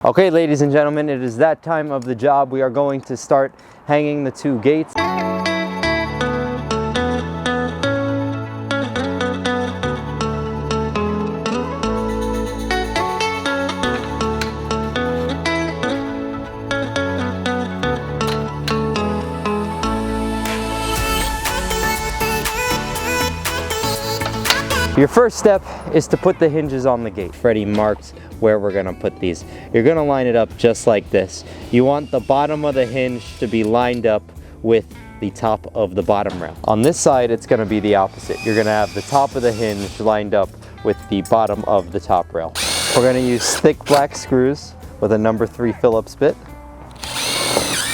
Okay, ladies and gentlemen, it is that time of the job. We are going to start hanging the two gates. Your first step is to put the hinges on the gate. Freddie marked where we're gonna put these. You're gonna line it up just like this. You want the bottom of the hinge to be lined up with the top of the bottom rail. On this side, it's gonna be the opposite. You're gonna have the top of the hinge lined up with the bottom of the top rail. We're gonna use thick black screws with a number 3 Phillips bit.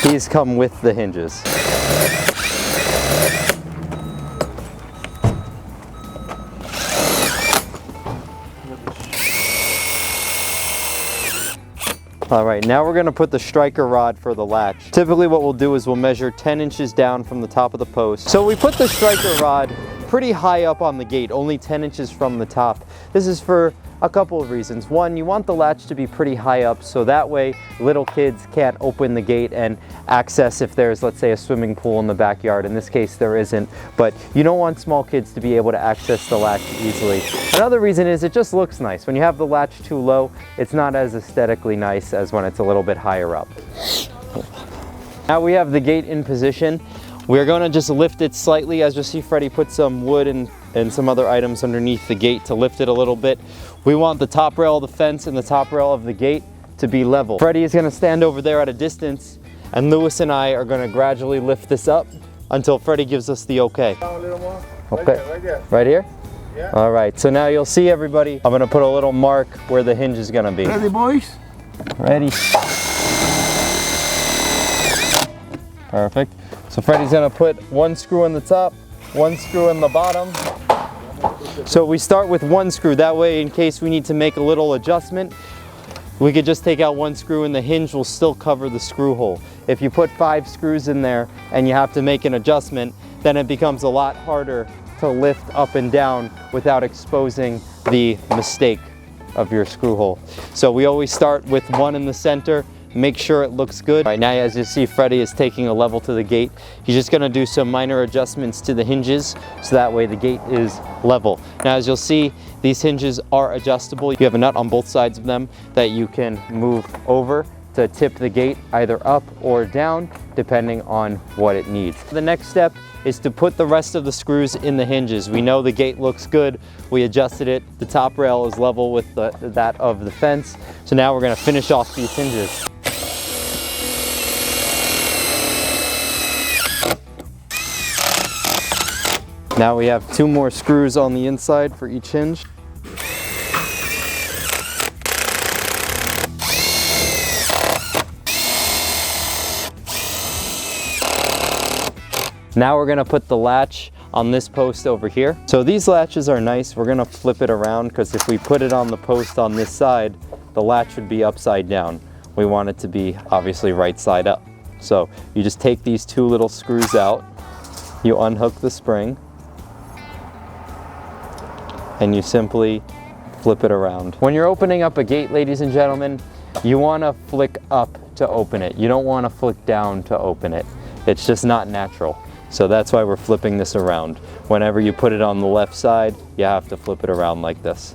These come with the hinges. All right, now we're gonna put the striker rod for the latch. Typically what we'll do is we'll measure 10 inches down from the top of the post. So we put the striker rod pretty high up on the gate, only 10 inches from the top. This is for a couple of reasons. One, you want the latch to be pretty high up so that way little kids can't open the gate and access if there's, let's say, a swimming pool in the backyard. In this case, there isn't, but you don't want small kids to be able to access the latch easily. Another reason is it just looks nice. When you have the latch too low, it's not as aesthetically nice as when it's a little bit higher up. Now we have the gate in position. We're gonna just lift it slightly. As you'll see, Freddie put some wood and some other items underneath the gate to lift it a little bit. We want the top rail of the fence and the top rail of the gate to be level. Freddie is gonna stand over there at a distance, and Lewis and I are gonna gradually lift this up until Freddie gives us the okay. A little more. Okay. Right there. Right here? Yeah. All right, so now you'll see everybody. I'm gonna put a little mark where the hinge is gonna be. Ready, boys? Ready. Perfect. So Freddie's gonna put one screw in the top, one screw in the bottom. So we start with one screw. That way, in case we need to make a little adjustment, we could just take out one screw and the hinge will still cover the screw hole. If you put 5 screws in there and you have to make an adjustment, then it becomes a lot harder to lift up and down without exposing the mistake of your screw hole. So we always start with one in the center, make sure it looks good. Right now, as you see, Freddie is taking a level to the gate. He's just gonna do some minor adjustments to the hinges so that way the gate is level. Now, as you'll see, these hinges are adjustable. You have a nut on both sides of them that you can move over to tip the gate either up or down, depending on what it needs. The next step is to put the rest of the screws in the hinges. We know the gate looks good. We adjusted it. The top rail is level with that of the fence. So now we're gonna finish off these hinges. Now we have 2 more screws on the inside for each hinge. Now we're gonna put the latch on this post over here. So these latches are nice. We're gonna flip it around because if we put it on the post on this side, the latch would be upside down. We want it to be obviously right side up. So you just take these 2 little screws out, you unhook the spring, and you simply flip it around. When you're opening up a gate, ladies and gentlemen, you wanna flick up to open it. You don't wanna flick down to open it. It's just not natural. So that's why we're flipping this around. Whenever you put it on the left side, you have to flip it around like this.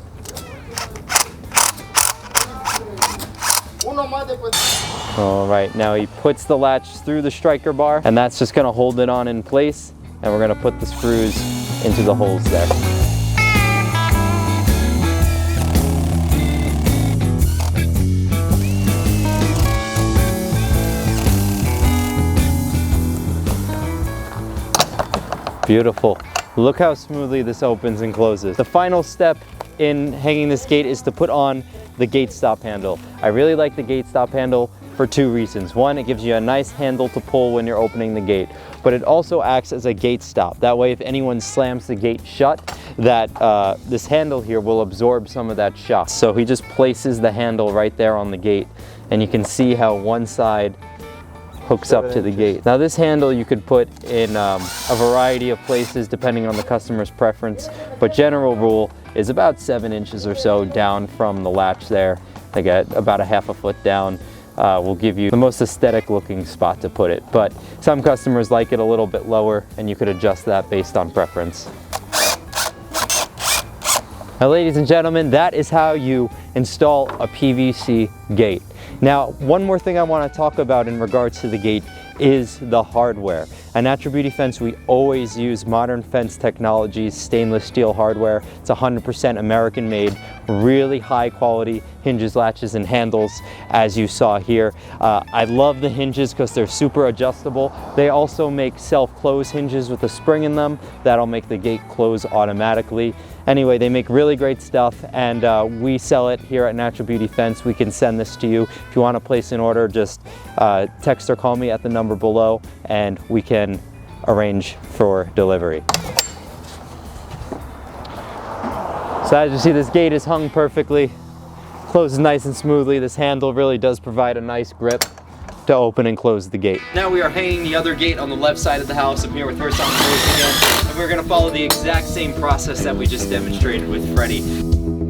All right, now he puts the latch through the striker bar, and that's just gonna hold it on in place, and we're gonna put the screws into the holes there. Beautiful. Look how smoothly this opens and closes. The final step in hanging this gate is to put on the gate stop handle. I really like the gate stop handle for 2 reasons. One, it gives you a nice handle to pull when you're opening the gate, but it also acts as a gate stop. That way, if anyone slams the gate shut, this handle here will absorb some of that shock. So he just places the handle right there on the gate, and you can see how one side hooks up to the gate. Now this handle you could put in a variety of places depending on the customer's preference, but general rule is about 7 inches or so down from the latch there, like about a half a foot down, will give you the most aesthetic looking spot to put it. But some customers like it a little bit lower, and you could adjust that based on preference. Now, ladies and gentlemen, that is how you install a PVC gate. Now, one more thing I want to talk about in regards to the gate is the hardware. At Natural Beauty Fence, we always use modern fence technologies, stainless steel hardware. It's 100% American made, really high quality hinges, latches, and handles, as you saw here. I love the hinges because they're super adjustable. They also make self-close hinges with a spring in them. That'll make the gate close automatically. Anyway, they make really great stuff, and we sell it here at Natural Beauty Fence. We can send this to you. If you want to place an order, just text or call me at the number below, and we can arrange for delivery. So as you see, this gate is hung perfectly, closes nice and smoothly. This handle really does provide a nice grip to open and close the gate. Now we are hanging the other gate on the left side of the house. I'm here with Herson again, and we're going to follow the exact same process that we just demonstrated with Freddie.